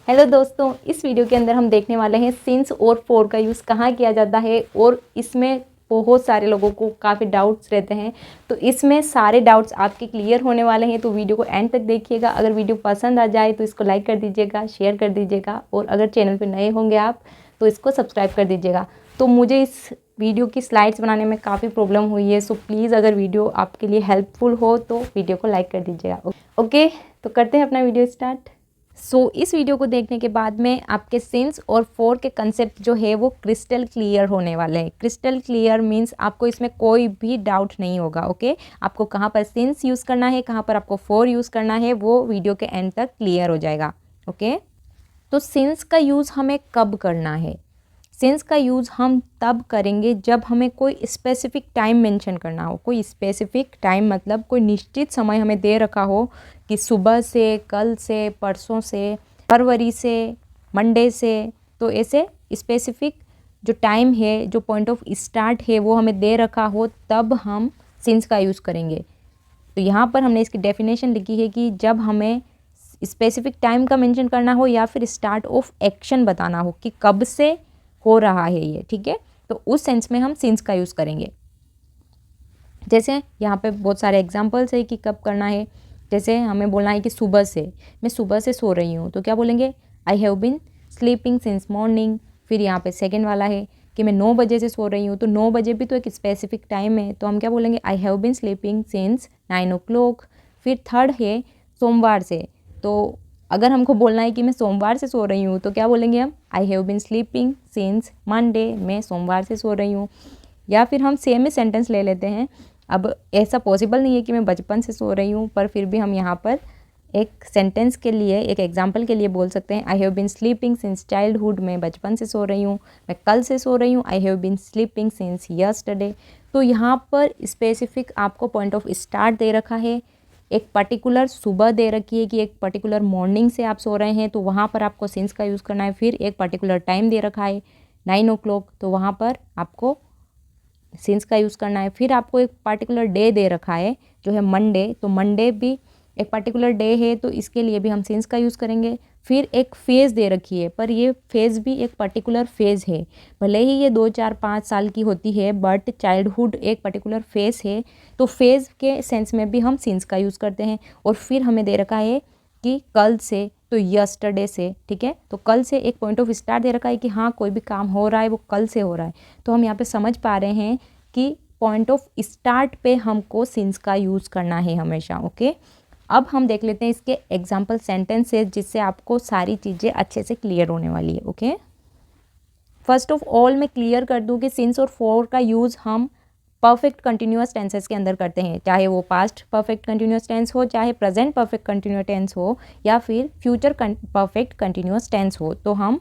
Hello दोस्तों, इस video के अंदर हम देखने वाले हैं सिंस और फॉर का यूज़ कहाँ किया जाता है और इसमें बहुत सारे लोगों को काफ़ी डाउट्स रहते हैं। तो इसमें सारे डाउट्स आपके क्लियर होने वाले हैं, तो वीडियो को एंड तक देखिएगा। अगर वीडियो पसंद आ जाए तो इसको लाइक कर दीजिएगा, शेयर कर दीजिएगा और अगर चैनल पर नए होंगे आप तो इसको सब्सक्राइब कर दीजिएगा। तो मुझे इस वीडियो की स्लाइड्स बनाने में काफ़ी प्रॉब्लम हुई है, सो प्लीज़ अगर वीडियो आपके लिए हेल्पफुल हो तो वीडियो को लाइक कर दीजिएगा। ओके, तो करते हैं अपना वीडियो स्टार्ट। इस वीडियो को देखने के बाद में आपके सिंस और फॉर के कंसेप्ट जो है वो क्रिस्टल क्लियर होने वाले हैं। क्रिस्टल क्लियर मीन्स आपको इसमें कोई भी डाउट नहीं होगा। ओके, आपको कहाँ पर सिंस यूज़ करना है, कहाँ पर आपको फॉर यूज़ करना है, वो वीडियो के एंड तक क्लियर हो जाएगा। ओके, तो सिंस का यूज़ हमें कब करना है? सिंस का यूज़ हम तब करेंगे जब हमें कोई स्पेसिफिक टाइम मेंशन करना हो। कोई स्पेसिफिक टाइम मतलब कोई निश्चित समय हमें दे रखा हो कि सुबह से, कल से, परसों से, फरवरी से, मंडे से। तो ऐसे स्पेसिफिक जो टाइम है, जो पॉइंट ऑफ स्टार्ट है वो हमें दे रखा हो, तब हम सिंस का यूज़ करेंगे। तो यहाँ पर हमने इसकी डेफिनेशन लिखी है कि जब हमें स्पेसिफिक टाइम का मेंशन करना हो या फिर स्टार्ट ऑफ एक्शन बताना हो कि कब से हो रहा है ये, ठीक है। तो उस सेंस में हम सिंस का यूज़ करेंगे। जैसे यहाँ पे बहुत सारे एग्जांपल्स है कि कब करना है। जैसे हमें बोलना है कि सुबह से, मैं सुबह से सो रही हूँ, तो क्या बोलेंगे? I have been sleeping since morning. फिर यहाँ पे सेकेंड वाला है कि मैं 9 बजे से सो रही हूँ, तो 9 बजे भी तो एक स्पेसिफिक टाइम है, तो हम क्या बोलेंगे? I have been sleeping since 9 o'clock। फिर थर्ड है सोमवार से, तो अगर हमको बोलना है कि मैं सोमवार से सो रही हूँ, तो क्या बोलेंगे हम? I have been sleeping since Monday, मैं सोमवार से सो रही हूँ। या फिर हम सेम ही सेंटेंस ले लेते हैं। अब ऐसा पॉसिबल नहीं है कि मैं बचपन से सो रही हूँ, पर फिर भी हम यहाँ पर एक सेंटेंस के लिए, एक एग्जांपल के लिए बोल सकते हैं I have been sleeping since childhood, मैं बचपन से सो रही हूँ, मैं कल से सो रही हूँ, I have been sleeping since yesterday. तो यहाँ पर स्पेसिफिक आपको पॉइंट ऑफ स्टार्ट दे रखा है, एक पर्टिकुलर सुबह दे रखी है कि एक पर्टिकुलर मॉर्निंग से आप सो रहे हैं, तो वहाँ पर आपको सिंस का यूज़ करना है। फिर एक पर्टिकुलर टाइम दे रखा है 9 o'clock, तो वहाँ पर आपको सिंस का यूज़ करना है। फिर आपको एक पर्टिकुलर डे दे रखा है जो है मंडे, तो मंडे भी एक पर्टिकुलर डे है, तो इसके लिए भी हम सिंस का यूज़ करेंगे। फिर एक फ़ेज़ दे रखी है, पर ये फ़ेज़ भी एक पर्टिकुलर फ़ेज़ है, भले ही ये 2, 4, 5 साल की होती है, बट चाइल्डहुड एक पर्टिकुलर फ़ेज़ है, तो फ़ेज़ के सेंस में भी हम सिंस का यूज़ करते हैं। और फिर हमें दे रखा है कि कल से, तो यस्टरडे से, ठीक है। तो कल से एक पॉइंट ऑफ स्टार्ट दे रखा है कि हाँ कोई भी काम हो रहा है वो कल से हो रहा है, तो हम यहाँ पे समझ पा रहे हैं कि पॉइंट ऑफ स्टार्ट पे हमको सिंस का यूज़ करना है हमेशा। ओके, अब हम देख लेते हैं इसके एग्जाम्पल सेंटेंसेस, जिससे आपको सारी चीज़ें अच्छे से क्लियर होने वाली है। ओके, फर्स्ट ऑफ ऑल मैं क्लियर कर दूँ कि सिंस और फॉर का यूज़ हम परफेक्ट कंटिन्यूअस टेंसेस के अंदर करते हैं, चाहे वो पास्ट परफेक्ट कंटिन्यूअस टेंस हो, चाहे प्रेजेंट परफेक्ट कंटिन्यूअस टेंस हो, या फिर फ्यूचर परफेक्ट कंटिन्यूअस टेंस हो, तो हम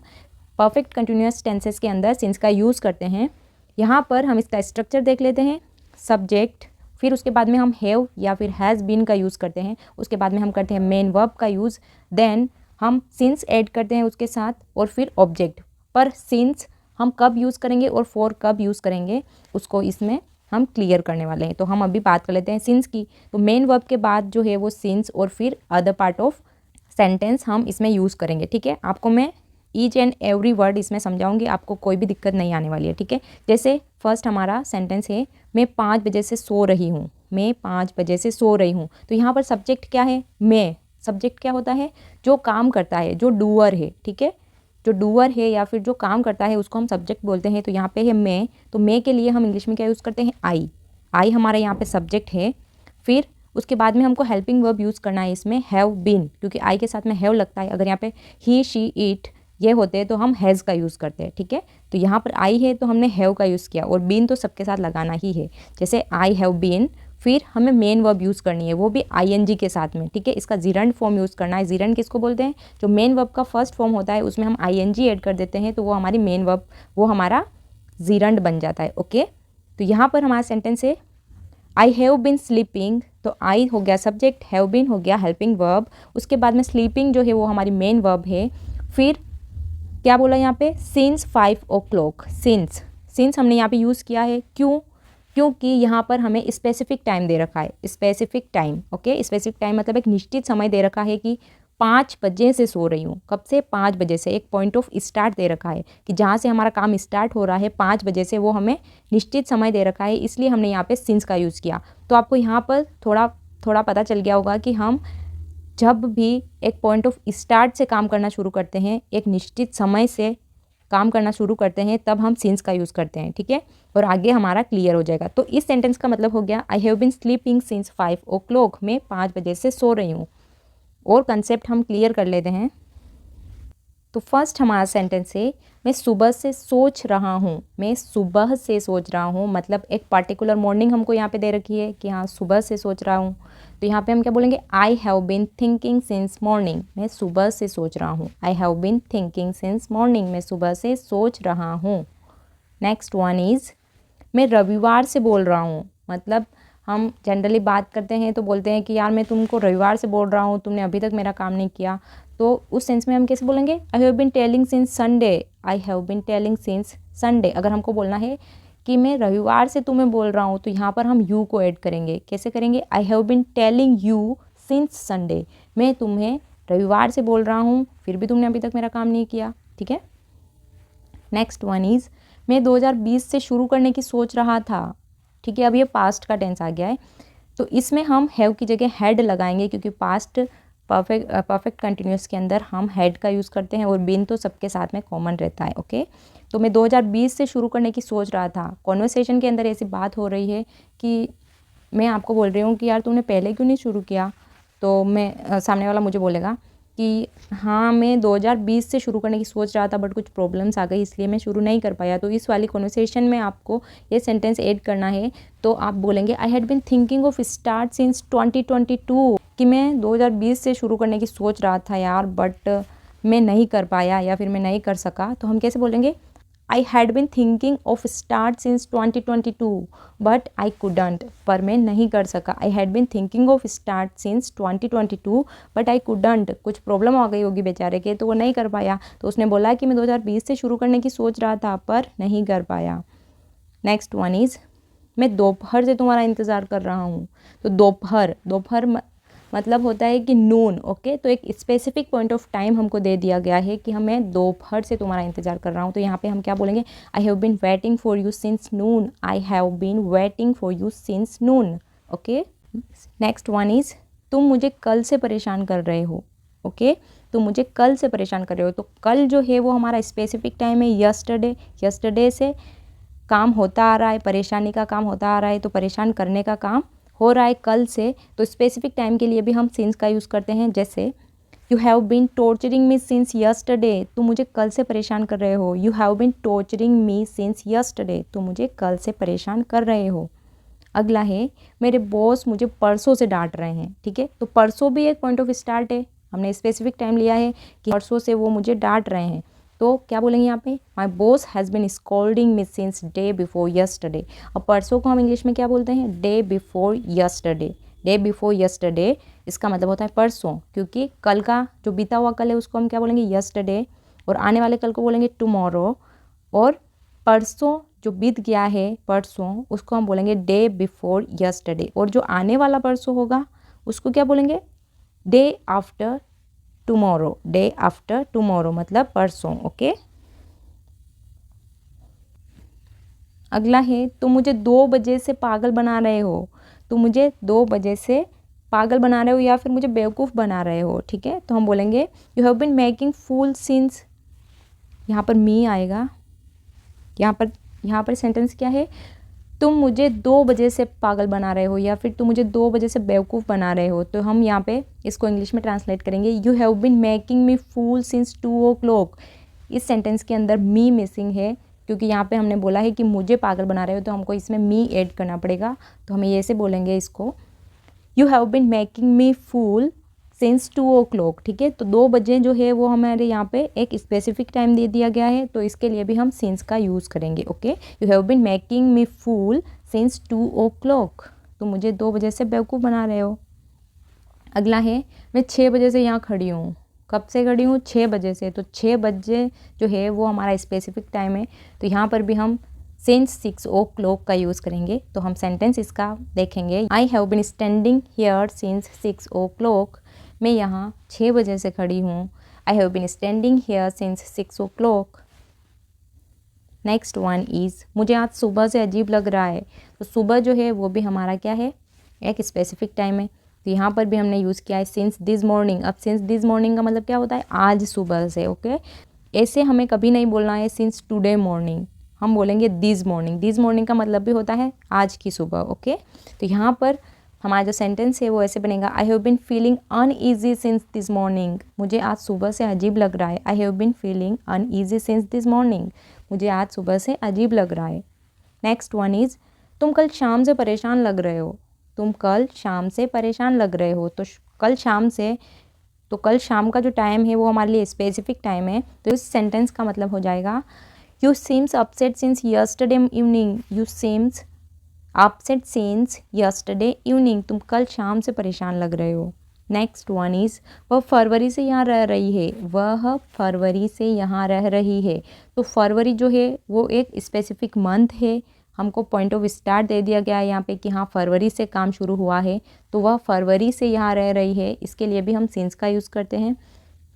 परफेक्ट कंटिन्यूअस टेंसेस के अंदर सिंस का यूज़ करते हैं। यहाँ पर हम इसका स्ट्रक्चर देख लेते हैं। सब्जेक्ट, फिर उसके बाद में हम हैव या फिर हैज़ बीन का यूज़ करते हैं, उसके बाद में हम करते हैं मेन वर्ब का यूज़, देन हम सिंस ऐड करते हैं उसके साथ, और फिर ऑब्जेक्ट। पर सिंस हम कब यूज़ करेंगे और फॉर कब यूज़ करेंगे उसको इसमें हम क्लियर करने वाले हैं। तो हम अभी बात कर लेते हैं सिंस की। तो मेन वर्ब के बाद जो है वो सिंस और फिर अदर पार्ट ऑफ सेंटेंस हम इसमें यूज़ करेंगे, ठीक है। आपको मैं ईच एंड एवरी वर्ड इसमें समझाऊंगी, आपको कोई भी दिक्कत नहीं आने वाली है, ठीक है। जैसे फर्स्ट हमारा सेंटेंस है मैं 5 बजे से सो रही हूँ, मैं 5 बजे से सो रही हूँ, तो यहाँ पर सब्जेक्ट क्या है? मैं। सब्जेक्ट क्या होता है? जो काम करता है, जो डूअर है, ठीक है। जो डूअर है या फिर जो काम करता है उसको हम सब्जेक्ट बोलते हैं। तो यहाँ पे है मैं, तो मैं के लिए हम इंग्लिश में क्या यूज़ करते हैं? आई। आई हमारा यहाँ पे सब्जेक्ट है। फिर उसके बाद में हमको हेल्पिंग वर्ब यूज़ करना है इसमें, हैव बीन, क्योंकि आई के साथ में हैव लगता है। अगर यहाँ पे ही, शी, इट ये होते हैं तो हम हैज़ का यूज़ करते हैं, ठीक है। तो यहाँ पर आई है तो हमने हैव का यूज़ किया, और बीन तो सबके साथ लगाना ही है। जैसे आई हैव बीन, फिर हमें मेन वर्ब यूज़ करनी है, वो भी आईएनजी के साथ में, ठीक है। इसका जीरंड फॉर्म यूज़ करना है। जीरंड किसको बोलते हैं? जो मेन वर्ब का फर्स्ट फॉर्म होता है उसमें हम आईएनजी ऐड कर देते हैं, तो वो हमारी मेन वर्ब, वो हमारा जीरंड बन जाता है। ओके, तो यहाँ पर हमारा सेंटेंस है आई हैव बीन स्लीपिंग, तो आई हो गया सब्जेक्ट, हैव बीन हो गया हेल्पिंग वर्ब, उसके बाद में स्लीपिंग जो है वो हमारी मेन वर्ब है। फिर क्या बोला यहाँ पे? Since 5 o'clock। सिंस हमने यहाँ पे यूज़ किया है, क्यों? क्योंकि यहाँ पर हमें स्पेसिफिक टाइम दे रखा है, specific time. Okay, specific time मतलब एक निश्चित समय दे रखा है कि 5 बजे से सो रही हूँ। कब से? 5 बजे से। एक पॉइंट ऑफ स्टार्ट दे रखा है कि जहाँ से हमारा काम स्टार्ट हो रहा है 5 बजे से, वो हमें निश्चित समय दे रखा है, इसलिए हमने यहाँ पे सिंस का यूज़ किया। तो आपको यहाँ पर थोड़ा पता चल गया होगा कि हम जब भी एक पॉइंट ऑफ स्टार्ट से काम करना शुरू करते हैं, एक निश्चित समय से काम करना शुरू करते हैं, तब हम सिंस का यूज़ करते हैं, ठीक है। और आगे हमारा क्लियर हो जाएगा। तो इस सेंटेंस का मतलब हो गया I have been sleeping since 5 o'clock, मैं 5 बजे से सो रही हूँ। और कंसेप्ट हम क्लियर कर लेते हैं। तो फर्स्ट हमारा सेंटेंस है मैं सुबह से सोच रहा हूँ। मैं सुबह से सोच रहा हूँ मतलब एक पर्टिकुलर मॉर्निंग हमको यहाँ पे दे रखी है कि हाँ सुबह से सोच रहा हूँ। तो यहाँ पे हम क्या बोलेंगे? I have been thinking since morning, मैं सुबह से सोच रहा हूँ। I have been thinking since morning, मैं सुबह से सोच रहा हूँ। नेक्स्ट वन इज़ मैं रविवार से बोल रहा हूँ। मतलब हम जनरली बात करते हैं तो बोलते हैं कि यार मैं तुमको रविवार से बोल रहा हूँ, तुमने अभी तक मेरा काम नहीं किया। तो उस सेंस में हम कैसे बोलेंगे? I have been telling since Sunday. I have been telling since Sunday. अगर हमको बोलना है कि मैं रविवार से तुम्हें बोल रहा हूँ, तो यहाँ पर हम यू को ऐड करेंगे। कैसे करेंगे? I have been telling you since Sunday. मैं तुम्हें रविवार से बोल रहा हूँ, फिर भी तुमने अभी तक मेरा काम नहीं किया, ठीक है। नेक्स्ट वन इज़ मैं 2020 से शुरू करने की सोच रहा था, ठीक है। अब ये पास्ट का टेंस आ गया है, तो इसमें हम हैव की जगह हैड लगाएंगे, क्योंकि पास्ट परफेक्ट कंटिन्यूस के अंदर हम हैड का यूज़ करते हैं और बीन तो सबके साथ में कॉमन रहता है, ओके। तो मैं 2020 से शुरू करने की सोच रहा था। कॉन्वर्सेशन के अंदर ऐसी बात हो रही है कि मैं आपको बोल रही हूँ कि यार तूने पहले क्यों नहीं शुरू किया, तो मैं सामने वाला मुझे बोलेगा कि हाँ मैं 2020 से शुरू करने की सोच रहा था, बट कुछ प्रॉब्लम्स आ गई इसलिए मैं शुरू नहीं कर पाया। तो इस वाली कॉन्वर्सेशन में आपको ये सेंटेंस ऐड करना है। तो आप बोलेंगे I had been thinking of start since 2022, कि मैं 2020 से शुरू करने की सोच रहा था यार, बट मैं नहीं कर पाया या फिर मैं नहीं कर सका। तो हम कैसे बोलेंगे? I had been thinking of start since 2022 but I couldn't, पर मैं नहीं कर सका। आई had been thinking of start since 2022 but I couldn't, कुछ प्रॉब्लम आ गई होगी बेचारे के, तो वो नहीं कर पाया। तो उसने बोला कि मैं 2020 से शुरू करने की सोच रहा था पर नहीं कर पाया। नेक्स्ट वन इज़ मैं दोपहर से तुम्हारा इंतज़ार कर रहा हूँ। तो दोपहर मतलब होता है कि नून, ओके। तो एक स्पेसिफिक पॉइंट ऑफ टाइम हमको दे दिया गया है कि हमें दोपहर से तुम्हारा इंतज़ार कर रहा हूँ। तो यहाँ पे हम क्या बोलेंगे? I have been waiting for you since noon. I have been waiting for you since noon, okay. Next one is तुम मुझे कल से परेशान कर रहे हो, ओके। तुम मुझे कल से परेशान कर रहे हो। तो कल जो है वो हमारा स्पेसिफिक टाइम है यस्टरडे। यस्टरडे से काम होता आ रहा है, परेशानी का काम होता आ रहा है, तो परेशान करने का काम हो रहा है कल से। तो स्पेसिफिक टाइम के लिए भी हम सिंस का यूज़ करते हैं। जैसे you have been torturing me since yesterday, तुम मुझे कल से परेशान कर रहे हो। You have been torturing me since yesterday, तुम मुझे कल से परेशान कर रहे हो। अगला है मेरे बॉस मुझे परसों से डांट रहे हैं, ठीक है। तो परसों भी एक पॉइंट ऑफ स्टार्ट है, हमने स्पेसिफिक टाइम लिया है कि परसों से वो मुझे डांट रहे हैं। तो क्या बोलेंगे यहाँ पे? My boss has been scolding me since day before yesterday. और परसों को हम इंग्लिश में क्या बोलते हैं? Day before yesterday. Day before yesterday इसका मतलब होता है परसों, क्योंकि कल का जो बीता हुआ कल है उसको हम क्या बोलेंगे? यस्टरडे। और आने वाले कल को बोलेंगे टुमारो। और परसों जो बीत गया है परसों, उसको हम बोलेंगे डे बिफोर यस्टरडे। और जो आने वाला परसों होगा उसको क्या बोलेंगे? Day after tomorrow. Day after tomorrow मतलब परसों, ओके। अगला है तुम मुझे 2 बजे से पागल बना रहे हो। तुम मुझे 2 बजे से पागल बना रहे हो या फिर मुझे बेवकूफ़ बना रहे हो, ठीक है। तो हम बोलेंगे you have been making fool since, यहाँ पर मी आएगा। यहाँ पर सेंटेंस क्या है? तुम मुझे 2 बजे से पागल बना रहे हो या फिर तुम मुझे 2 बजे से बेवकूफ़ बना रहे हो। तो हम यहाँ पे इसको इंग्लिश में ट्रांसलेट करेंगे you have been making me fool since 2 o'clock। इस सेंटेंस के अंदर मी मिसिंग है, क्योंकि यहाँ पे हमने बोला है कि मुझे पागल बना रहे हो, तो हमको इसमें मी ऐड करना पड़ेगा। तो हम ऐसे बोलेंगे इसको you have been making me fool since 2 o'clock, ठीक है। तो 2 बजे जो है वो हमारे यहाँ पे एक स्पेसिफिक टाइम दे दिया गया है, तो इसके लिए भी हम सिंस का यूज़ करेंगे, okay. You have been making me fool since 2 o'clock, तो मुझे 2 बजे से बेवकूफ़ बना रहे हो। अगला है मैं 6 बजे से यहाँ खड़ी हूँ। कब से खड़ी हूँ? 6 बजे से। तो 6 बजे जो है वो हमारा स्पेसिफिक टाइम है, तो यहाँ पर भी हम सिंस 6 o'clock का यूज़ करेंगे। तो हम सेंटेंस इसका देखेंगे I have been standing here since 6 o'clock। मैं यहाँ 6 बजे से खड़ी हूँ। I have been standing here since 6 o'clock। Next one is, मुझे आज सुबह से अजीब लग रहा है। तो सुबह जो है वो भी हमारा क्या है, एक स्पेसिफिक टाइम है। तो यहाँ पर भी हमने यूज़ किया है सिंस दिस मॉर्निंग। अब सिंस दिस मॉर्निंग का मतलब क्या होता है, आज सुबह से। ओके, ऐसे हमें कभी नहीं बोलना है सिंस टुडे मॉर्निंग, हम बोलेंगे दिस मॉर्निंग। दिस मॉर्निंग का मतलब भी होता है आज की सुबह। ओके, तो यहाँ पर हमारा जो सेंटेंस है वो ऐसे बनेगा, I have been feeling uneasy since this morning. मुझे आज सुबह से अजीब लग रहा है। I have been feeling uneasy since this morning. मुझे आज सुबह से अजीब लग रहा है। नेक्स्ट वन इज़, तुम कल शाम से परेशान लग रहे हो। तुम कल शाम से परेशान लग रहे हो। तो कल शाम से, तो कल शाम का जो टाइम है वो हमारे लिए स्पेसिफिक टाइम है। तो इस सेंटेंस का मतलब हो जाएगा, you seems upset since yesterday evening. You seems upset since yesterday evening. तुम कल शाम से परेशान लग रहे हो। नेक्स्ट वन इज़, वह फरवरी से यहाँ रह रही है। वह फरवरी से यहाँ रह रही है। तो फरवरी जो है वो एक स्पेसिफिक मंथ है। हमको पॉइंट ऑफ स्टार्ट दे दिया गया है यहाँ पे कि हाँ फरवरी से काम शुरू हुआ है। तो वह फरवरी से यहाँ रह रही है, इसके लिए भी हम सिंस का यूज़ करते हैं।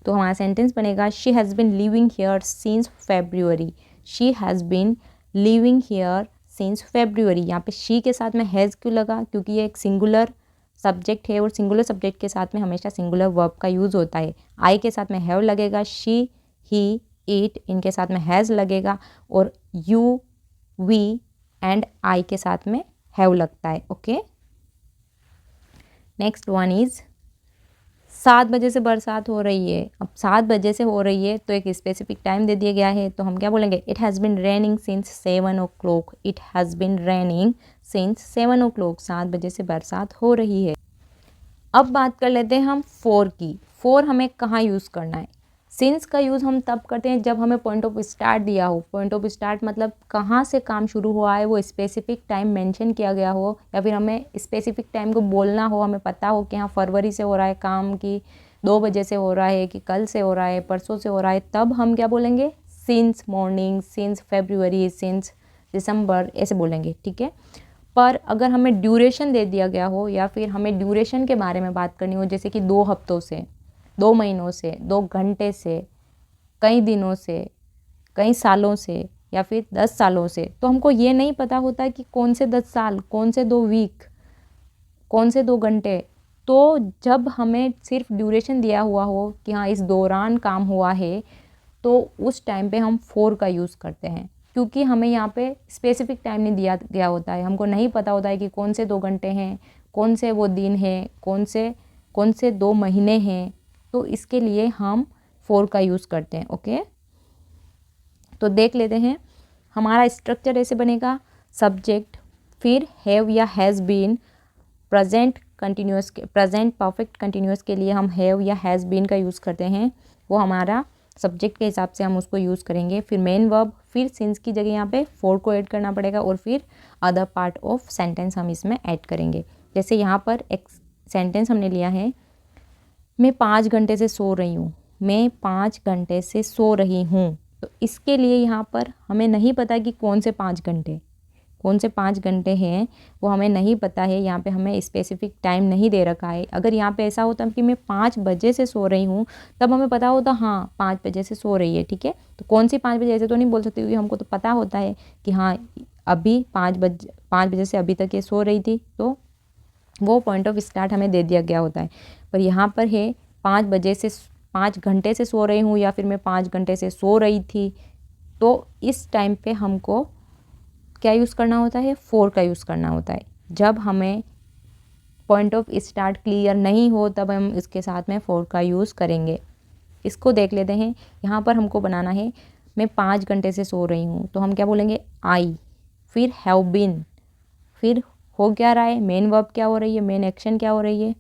तो हमारा सेंटेंस बनेगा, she has been living here since February. She has been living here since February. यहाँ पे शी के साथ में हैज़ क्यों लगा, क्योंकि ये एक सिंगुलर सब्जेक्ट है और सिंगुलर सब्जेक्ट के साथ में हमेशा सिंगुलर वर्ब का यूज़ होता है। आई के साथ में हैव लगेगा, शी, ही, इट, इनके साथ में हैज़ लगेगा, और यू, वी एंड आई के साथ में हैव लगता है। ओके, नेक्स्ट वन इज़, 7 बजे से बरसात हो रही है। अब 7 बजे से हो रही है तो एक स्पेसिफिक टाइम दे दिया गया है, तो हम क्या बोलेंगे, it has been raining since 7 o'clock। It has been raining since 7 o'clock। 7 बजे से बरसात हो रही है। अब बात कर लेते हैं हम फोर की। फोर हमें कहाँ यूज़ करना है। सिंस का यूज़ हम तब करते हैं जब हमें पॉइंट ऑफ स्टार्ट दिया हो। पॉइंट ऑफ स्टार्ट मतलब कहाँ से काम शुरू हुआ है वो स्पेसिफिक टाइम मेंशन किया गया हो, या फिर हमें स्पेसिफिक टाइम को बोलना हो, हमें पता हो कि हाँ फरवरी से हो रहा है काम, कि 2 बजे से हो रहा है, कि कल से हो रहा है, परसों से हो रहा है, तब हम क्या बोलेंगे, since morning, since February, since दिसंबर, ऐसे बोलेंगे। ठीक है, पर अगर हमें ड्यूरेशन दे दिया गया हो या फिर हमें ड्यूरेशन के बारे में बात करनी हो, जैसे कि 2 हफ्तों से, 2 महीनों से, 2 घंटे से, कई दिनों से, कई सालों से, या फिर 10 सालों से, तो हमको ये नहीं पता होता कि कौन से 10 साल, कौन से 2 वीक, कौन से 2 घंटे। तो जब हमें सिर्फ ड्यूरेशन दिया हुआ हो कि हाँ इस दौरान काम हुआ है, तो उस टाइम पे हम फोर का यूज़ करते हैं, क्योंकि हमें यहाँ पे स्पेसिफिक टाइम नहीं दिया गया होता है। हमको नहीं पता होता है कि कौन से 2 घंटे हैं, कौन से वो दिन हैं, कौन से 2 महीने हैं। तो इसके लिए हम फोर का यूज़ करते हैं। ओके, तो देख लेते हैं। हमारा स्ट्रक्चर ऐसे बनेगा, सब्जेक्ट, फिर हैव या हैज़ बीन। प्रेजेंट कंटिन्यूस के, प्रेजेंट परफेक्ट कंटिन्यूस के लिए हम हैव या हैज़ बीन का यूज़ करते हैं, वो हमारा सब्जेक्ट के हिसाब से हम उसको यूज़ करेंगे। फिर मेन वर्ब, फिर सिंस की जगह यहाँ पे फोर को ऐड करना पड़ेगा, और फिर अदर पार्ट ऑफ सेंटेंस हम इसमें ऐड करेंगे। जैसे यहाँ पर एक सेंटेंस हमने लिया है, मैं 5 घंटे से सो रही हूँ। मैं 5 घंटे से सो रही हूँ। तो इसके लिए यहाँ पर हमें नहीं पता कि कौन से 5 घंटे, कौन से 5 घंटे हैं वो हमें नहीं पता है। यहाँ पे हमें स्पेसिफिक टाइम नहीं दे रखा है। अगर यहाँ पे ऐसा होता कि मैं 5 बजे से सो रही हूँ, तब हमें पता होता हाँ 5 बजे से सो रही है। ठीक है, तो कौन सी 5 बजे ऐसे तो नहीं बोल सकती, क्योंकि हमको तो पता होता है कि हाँ अभी 5 बजे से अभी तक ये सो रही थी, तो वो पॉइंट ऑफ स्टार्ट हमें दे दिया गया होता है। पर यहाँ पर है 5 बजे से 5 घंटे से सो रही हूँ, या फिर मैं 5 घंटे से सो रही थी। तो इस टाइम पे हमको क्या यूज़ करना होता है, फोर का यूज़ करना होता है। जब हमें पॉइंट ऑफ स्टार्ट क्लियर नहीं हो, तब हम इसके साथ में फोर का यूज़ करेंगे। इसको देख लेते हैं। यहाँ पर हमको बनाना है, मैं 5 घंटे से सो रही हूँ, तो हम क्या बोलेंगे, आई, फिर हैव बीन, फिर हो क्या रहा है, मेन वर्ब क्या हो रही है, मेन एक्शन क्या हो रही है,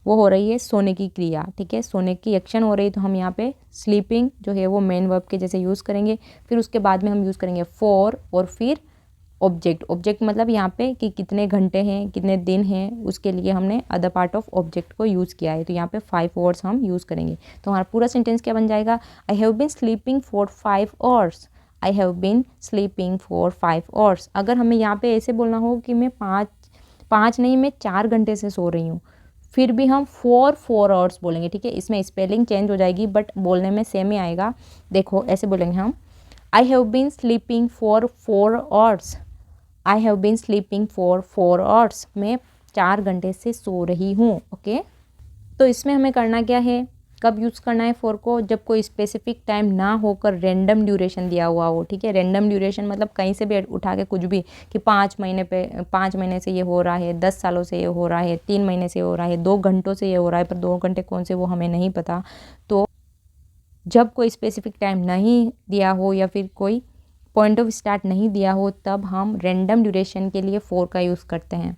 वो हो रही है सोने की क्रिया। ठीक है, सोने की एक्शन हो रही है, तो हम यहाँ पे स्लीपिंग जो है वो मेन वर्ब के जैसे यूज़ करेंगे। फिर उसके बाद में हम यूज़ करेंगे फॉर, और फिर ऑब्जेक्ट। ऑब्जेक्ट मतलब यहाँ पे कि कितने घंटे हैं, कितने दिन हैं, उसके लिए हमने अदर पार्ट ऑफ ऑब्जेक्ट को यूज़ किया है। तो यहाँ पे 5 वर्ड्स हम यूज़ करेंगे। तो हमारा पूरा सेंटेंस क्या बन जाएगा, I have been sleeping for 5 hours। I have been sleeping for 5 hours। अगर हमें यहाँ पे ऐसे बोलना हो कि मैं 5 नहीं, मैं 4 घंटे से सो रही हूँ, फिर भी हम 4 आवर्स बोलेंगे, ठीक है। इसमें स्पेलिंग चेंज हो जाएगी बट बोलने में सेम ही आएगा। देखो ऐसे बोलेंगे हम, I have been sleeping for 4 hours. I have been sleeping for 4 hours, मैं 4 घंटे से सो रही हूँ, ओके। तो इसमें हमें करना क्या है, कब यूज़ करना है फॉर को, जब कोई स्पेसिफिक टाइम ना होकर रैंडम ड्यूरेशन दिया हुआ हो, ठीक है। रैंडम ड्यूरेशन मतलब कहीं से भी उठा के कुछ भी, कि 5 महीने से ये हो रहा है, 10 सालों से ये हो रहा है, 3 महीने से हो रहा है, 2 घंटों से ये हो रहा है, पर 2 घंटे कौन से वो हमें नहीं पता। तो जब कोई स्पेसिफिक टाइम नहीं दिया हो या फिर कोई पॉइंट ऑफ स्टार्ट नहीं दिया हो, तब हम रैंडम ड्यूरेशन के लिए फॉर का यूज़ करते हैं।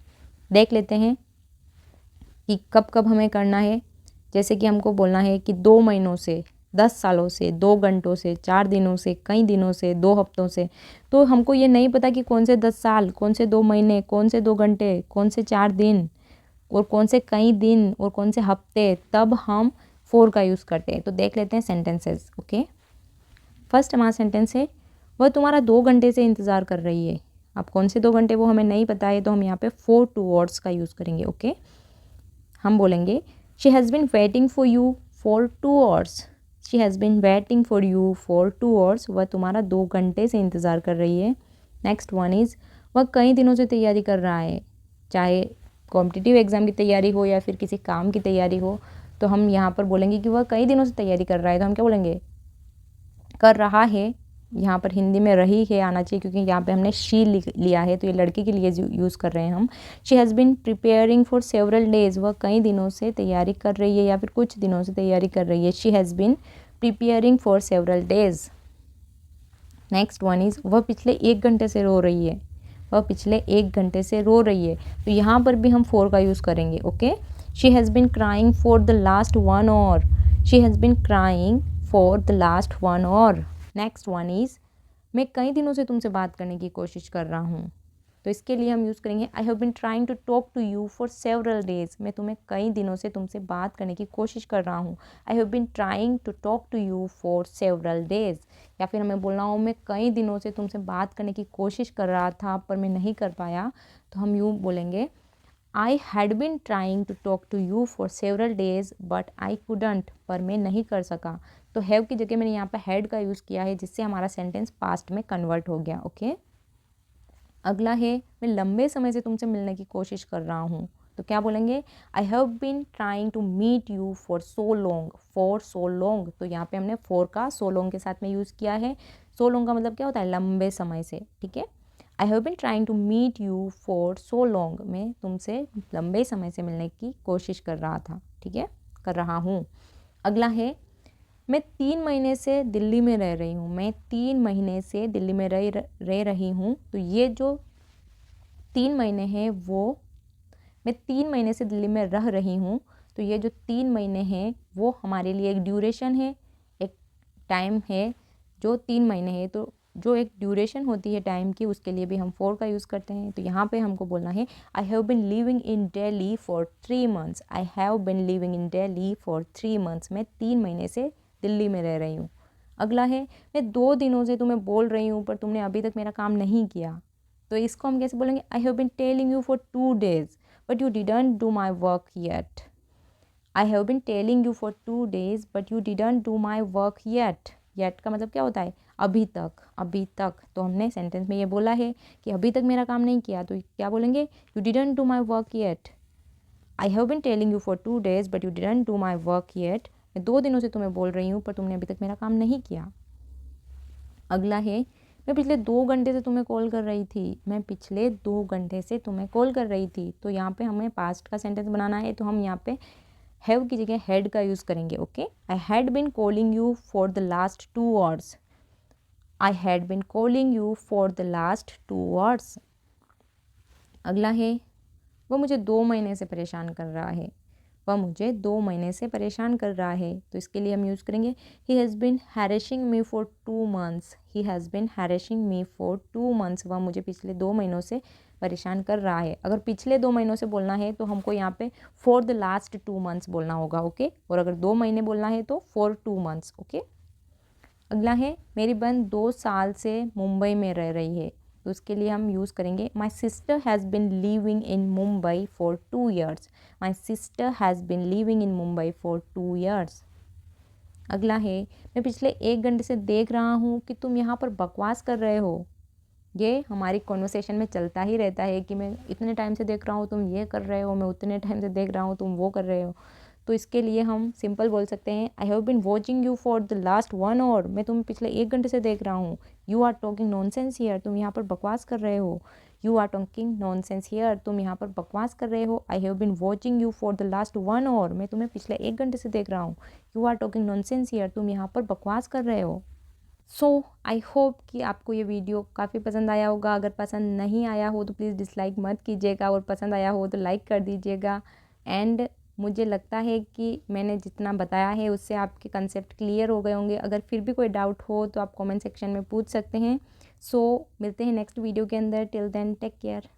देख लेते हैं कि कब कब हमें करना है। जैसे कि हमको बोलना है कि 2 महीनों से, 10 सालों से, 2 घंटों से, 4 दिनों से, कई दिनों से, 2 हफ्तों से। तो हमको ये नहीं पता कि कौन से 10 साल, कौन से 2 महीने, कौन से 2 घंटे, कौन से 4 दिन और कौन से कई दिन और कौन से हफ्ते, तब हम फॉर का यूज़ करते हैं। तो देख लेते हैं सेंटेंसेस, ओके। फर्स्ट हमारा सेंटेंस है, वह तुम्हारा 2 घंटे से इंतज़ार कर रही है। अब कौन से 2 घंटे वो हमें नहीं पता है, तो हम यहाँ पे फॉर 2 वर्ड्स का यूज़ करेंगे, ओके। हम बोलेंगे she has bin waiting for you for 2 hours. She has bin waiting for you for 2 hours, वह तुम्हारा 2 घंटे से इंतज़ार कर रही है। नेक्स्ट वन इज़, वह कई दिनों से तैयारी कर रहा है। चाहे कॉम्पिटिटिव एग्ज़ाम की तैयारी हो या फिर किसी काम की तैयारी हो, तो हम यहाँ पर बोलेंगे कि वह कई दिनों से तैयारी कर रहा है। तो हम क्या बोलेंगे, कर रहा है। यहाँ पर हिंदी में रही है आना चाहिए, क्योंकि यहाँ पे हमने शी लिया है, तो ये लड़की के लिए यूज़ कर रहे हैं हम। She has bin preparing for several days, वह कई दिनों से तैयारी कर रही है या फिर कुछ दिनों से तैयारी कर रही है। She has bin preparing for several days. Next one is, वह पिछले 1 घंटे से रो रही है। वह पिछले 1 घंटे से रो रही है, तो यहाँ पर भी हम फॉर का यूज़ करेंगे, okay. She has been crying for the last 1 hour. She has been crying for the last 1 hour. Next one is, मैं कई दिनों से तुमसे बात करने की कोशिश कर रहा हूँ। तो इसके लिए हम यूज़ करेंगे, I have been trying to talk to you for several days. मैं तुम्हें कई दिनों से तुमसे बात करने की कोशिश कर रहा हूँ। I have been trying to talk to you for several days. या फिर हमें बोलना हो, मैं कई दिनों से तुमसे बात करने की कोशिश कर रहा था पर मैं नहीं कर पाया। तो हम यूँ बोलेंगे, I had been trying to talk to you for several days but I couldn't, पर मैं नहीं कर सका। तो हैव की जगह मैंने यहाँ पे हैड का यूज़ किया है, जिससे हमारा सेंटेंस पास्ट में कन्वर्ट हो गया, ओके। अगला है, मैं लंबे समय से तुमसे मिलने की कोशिश कर रहा हूँ। तो क्या बोलेंगे, I have been trying to meet you for so long. For so long, तो यहाँ पे हमने फॉर का सो लॉन्ग के साथ में यूज़ किया है। सो लॉन्ग का मतलब क्या होता है, लंबे समय से, ठीक है। I have been trying to meet you for so long, मैं तुमसे लंबे समय से मिलने की कोशिश कर रहा था, ठीक है, कर रहा हूँ। अगला है, मैं 3 महीने से दिल्ली में रह रही हूँ। मैं 3 महीने से दिल्ली में रह रही हूँ। तो ये जो 3 महीने हैं, वो मैं 3 महीने से दिल्ली में रह रही हूँ। तो ये जो 3 महीने हैं वो हमारे लिए एक ड्यूरेशन है, एक टाइम है जो 3 महीने है। तो जो एक ड्यूरेशन होती है टाइम की, उसके लिए भी हम फॉर का यूज़ करते हैं। तो यहाँ पे हमको बोलना है, I have been living in Delhi for 3 months. I have been living in Delhi for 3 months, मैं 3 महीने से दिल्ली में रह रही हूँ। अगला है, मैं 2 दिनों से तुम्हें बोल रही हूँ पर तुमने अभी तक मेरा काम नहीं किया। तो इसको हम कैसे बोलेंगे, I have been telling you for 2 days but you didn't do my work yet. I have been telling you for 2 days but you didn't do my work yet. Yet का मतलब क्या होता है, अभी तक, अभी तक। तो हमने सेंटेंस में ये बोला है कि अभी तक मेरा काम नहीं किया, तो क्या बोलेंगे, you didn't do my work yet. I have been telling you for 2 days but you didn't do my work yet. मैं 2 दिनों से तुम्हें बोल रही हूँ पर तुमने अभी तक मेरा काम नहीं किया। अगला है, मैं पिछले 2 घंटे से तुम्हें कॉल कर रही थी। मैं पिछले 2 घंटे से तुम्हें कॉल कर रही थी। तो यहाँ पे हमें पास्ट का सेंटेंस बनाना है, तो हम यहाँ पे हैव की जगह हैड का यूज़ करेंगे, okay. I had bin calling you for the last 2 hours. I had bin calling you for the last 2 hours. अगला है, वो मुझे 2 महीने से परेशान कर रहा है। वह मुझे 2 महीने से परेशान कर रहा है। तो इसके लिए हम यूज़ करेंगे, he has been harassing me for 2 months। He has been harassing me for 2 months। वह मुझे पिछले 2 महीनों से परेशान कर रहा है। अगर पिछले 2 महीनों से बोलना है तो हमको यहाँ पे फॉर द लास्ट 2 months बोलना होगा, ओके। और अगर 2 महीने बोलना है तो फॉर 2 months, ओके। अगला है, मेरी बहन 2 साल से मुंबई में रह रही है। तो उसके लिए हम यूज़ करेंगे my sister has been living in Mumbai for 2 years। My sister has been living in Mumbai for 2 years। अगला है, मैं पिछले 1 घंटे से देख रहा हूँ कि तुम यहाँ पर बकवास कर रहे हो। ये हमारी कॉन्वर्सेशन में चलता ही रहता है कि मैं इतने टाइम से देख रहा हूँ तुम ये कर रहे हो, मैं उतने टाइम से देख रहा हूँ तुम वो कर रहे हो। तो इसके लिए हम सिंपल बोल सकते हैं I have been watching you for the last 1 hour। मैं तुम्हें पिछले 1 घंटे से देख रहा हूँ। You are talking nonsense here. तुम यहाँ पर बकवास कर रहे हो। You are talking nonsense here. तुम यहाँ पर बकवास कर रहे हो। I have been watching you for the last 1 hour। मैं तुम्हें पिछले 1 घंटे से देख रहा हूँ। You are talking nonsense here. तुम यहाँ पर बकवास कर रहे हो। सो आई होप कि आपको ये वीडियो काफ़ी पसंद आया होगा। अगर पसंद नहीं आया हो तो प्लीज़ डिसलाइक मत कीजिएगा, और पसंद आया हो तो लाइक कर दीजिएगा। एंड मुझे लगता है कि मैंने जितना बताया है उससे आपके कंसेप्ट क्लियर हो गए होंगे। अगर फिर भी कोई डाउट हो तो आप कमेंट सेक्शन में पूछ सकते हैं। सो मिलते हैं नेक्स्ट वीडियो के अंदर। Till then take care.